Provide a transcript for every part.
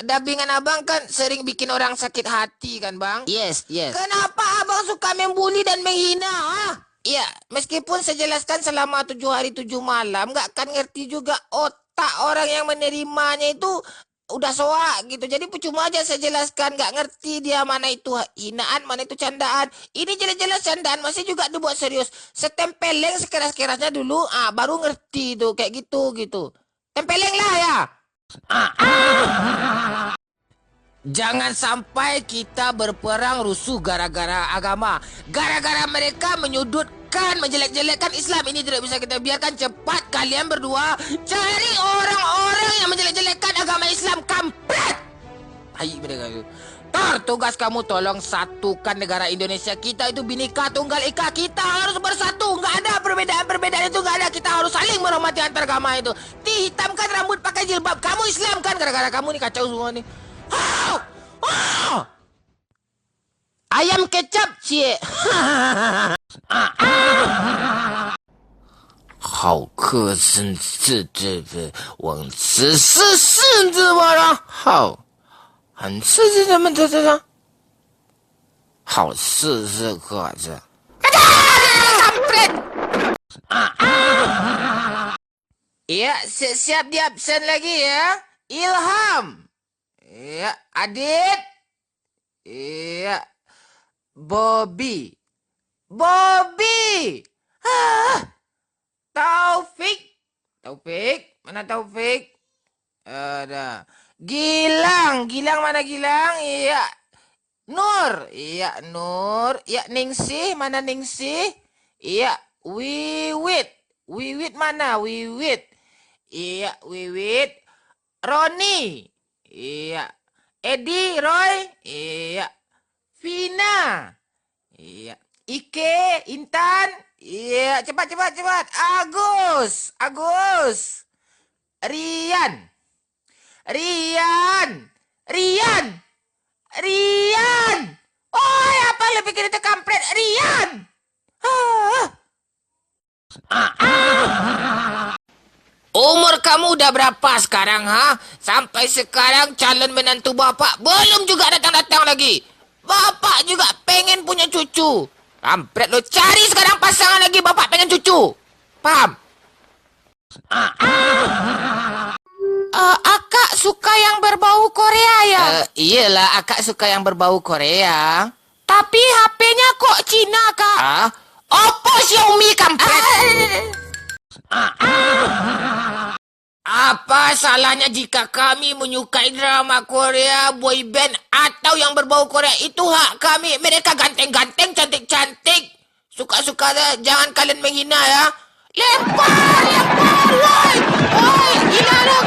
Dabingan abang kan sering bikin orang sakit hati kan bang? Yes. Kenapa abang suka membuli dan menghina? Iya, meskipun saya jelaskan selama 7 hari 7 malam, nggak akan ngerti juga otak orang yang menerimanya itu udah soak gitu. Jadi percuma aja saya jelaskan, nggak ngerti dia mana itu hinaan, mana itu candaan. Ini jelas-jelas candaan, masih juga dibuat serius. Setempeleng sekeras-kerasnya dulu, baru ngerti tuh kayak gitu. Tempeleng lah ya. Jangan sampai kita berperang rusuh gara-gara agama. Gara-gara mereka menyudutkan, menjelek-jelekkan Islam. Ini tidak bisa kita biarkan. Cepat kalian berdua cari orang-orang yang menjelek-jelekkan agama Islam. Kampret! Baik mereka itu. Tor, tugas kamu tolong satukan negara Indonesia. Kita itu Bhinneka Tunggal Ika. Kita harus bersatu. Nggak ada perbedaan-perbedaan itu nggak ada. Kita harus saling menghormati antar agama itu. Dihitamkan rambut pakai jilbab. Kamu Islam kan? Gara-gara kamu nih kacau semua nih. Ayam kecap, cie. 好客甚至这往此事甚至我了好，很是这么这好事是可着。Kampret. Ya, siap di absen lagi ya. Ilham. Iya, Adit. Iya. Bobby. Taufik. Mana Taufik? Ada. Gilang mana Gilang? Iya. Nur. Iya, Nur. Iya, Ningsih. Mana Ningsih? Iya, Wiwit mana? Wiwit. Iya, Wiwit. Roni. Iya. Edi, Roy. Iya. Vina. Iya. Ike, Intan. Iya, cepat. Agus. Rian. Oh, apa lu pikir itu kampret? Rian. Umur kamu udah berapa sekarang, ha? Sampai sekarang calon menantu bapak belum juga datang-datang lagi. Bapak juga pengen punya cucu. Kampret lo, cari sekarang pasangan lagi, bapak pengen cucu. Paham? Akak suka yang berbau Korea ya? Iyalah, akak suka yang berbau Korea. Tapi HP-nya kok Cina, Kak? Oppo, Xiaomi, kampret. Apa salahnya jika kami menyukai drama Korea, boyband, atau yang berbau Korea? Itu hak kami. Mereka ganteng-ganteng, cantik-cantik. Suka-suka, jangan kalian menghina ya. Lempar, woi. Gila lo.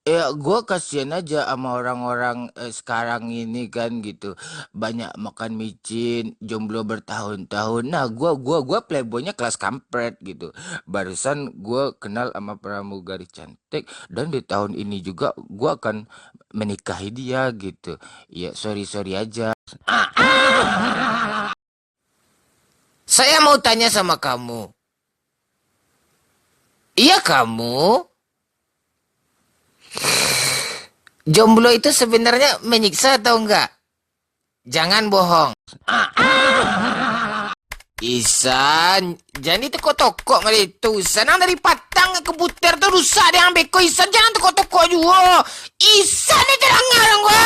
Ya, gue kasihan aja sama orang-orang sekarang ini kan gitu. Banyak makan micin, jomblo bertahun-tahun. Nah, gue playboynya kelas kampret gitu. Barusan gue kenal sama pramugari cantik. Dan di tahun ini juga gue akan menikahi dia gitu. Ya, sorry aja. Saya mau tanya sama kamu. Iya kamu? Jomblo itu sebenarnya menyiksa atau enggak? Jangan bohong. Isan, jangan itu toko nggak itu. Senang dari patang ke buter tuh rusak deh yang beko. Isan jangan toko juga. Isan itu ngarang gua.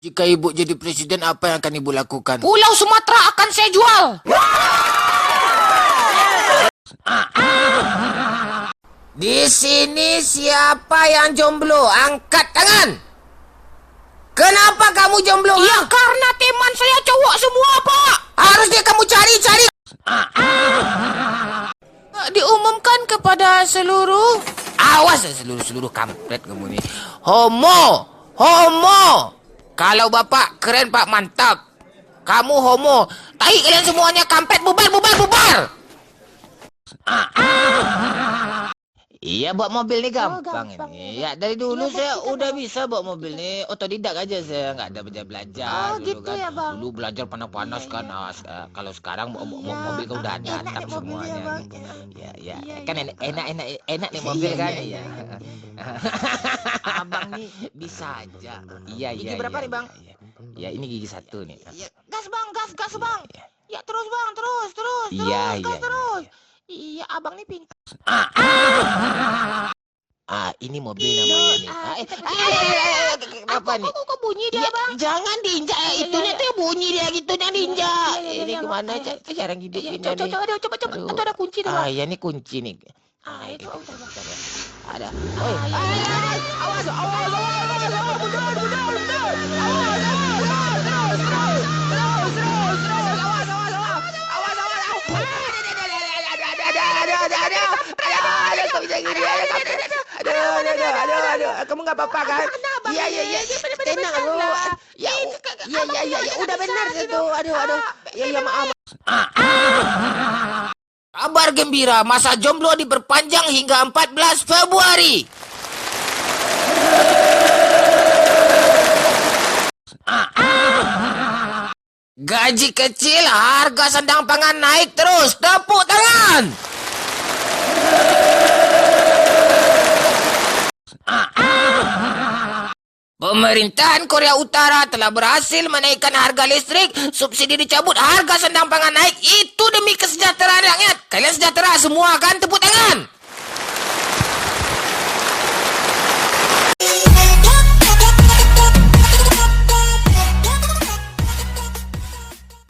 Jika ibu jadi presiden, apa yang akan ibu lakukan? Pulau Sumatera akan saya jual. Di sini siapa yang jomblo? Angkat tangan. Kenapa kamu jomblo? Ya karena teman saya cowok semua, Pak. Harusnya kamu cari. Diumumkan kepada seluruh. Awas seluruh kampret kamu nih. Homo. Kalau bapak keren Pak, mantap. Kamu homo. Tai kalian semuanya kampret, bubar. Iya, bawa mobil nih gampang gampang ini. ya. Ya, dari dulu Iya, saya buktikan udah dong. bisa bawa mobil nih. Otodidak aja saya, nggak ada belajar-belajar Oh, dulu gitu kan. ya, Bang. Dulu belajar Iya, panas-panas kan. iya. Kalau sekarang Iya, mobil kan udah ada enak atap nih mobilnya, semuanya Bang. nih. Ya, ya. Iya, Kan iya. enak nih Iya, mobil kan. iya, Iya. iya, iya. Abang nih bisa aja. Iya, Gigi iya, berapa iya, nih, Bang? iya. Ya, ini gigi satu nih. Iya, gas, Bang, gas, Iya, Bang. iya. Ya, terus, Bang, terus, Iya, gas iya, iya, terus. iya. Iya, Abang nih pintar. Ini mobil namanya nih. Kita pergi. Kenapa nih? Kok bunyi dia, Ya, Bang? jangan diinjak. Iya, Itunya iya. tuh bunyi dia gitu, jangan diinjak. Iya, iya, Ini iya, gimana Bang. cara Iya, hidupinnya nih? coba. Aduh. Itu ada kunci tuh, Bang. Ya ini kunci nih. Itu bentar, Bang. Ada. Oi. Iya, iya. Awas. Ada, kok bisa gini ya? Aduh. Kamu nggak apa-apa kan? Iya. Tenang, bro. Ya, udah benar itu. Aduh. Ya, maaf. Kabar gembira, masa jomblo diperpanjang hingga 14 Februari. Gaji kecil, harga sandang pangan naik terus. Tepuk tangan. Pemerintahan Korea Utara telah berhasil menaikkan harga listrik, subsidi dicabut, harga sandang pangan naik. Itu demi kesejahteraan rakyat. Kalian sejahtera semua kan? Tepuk tangan.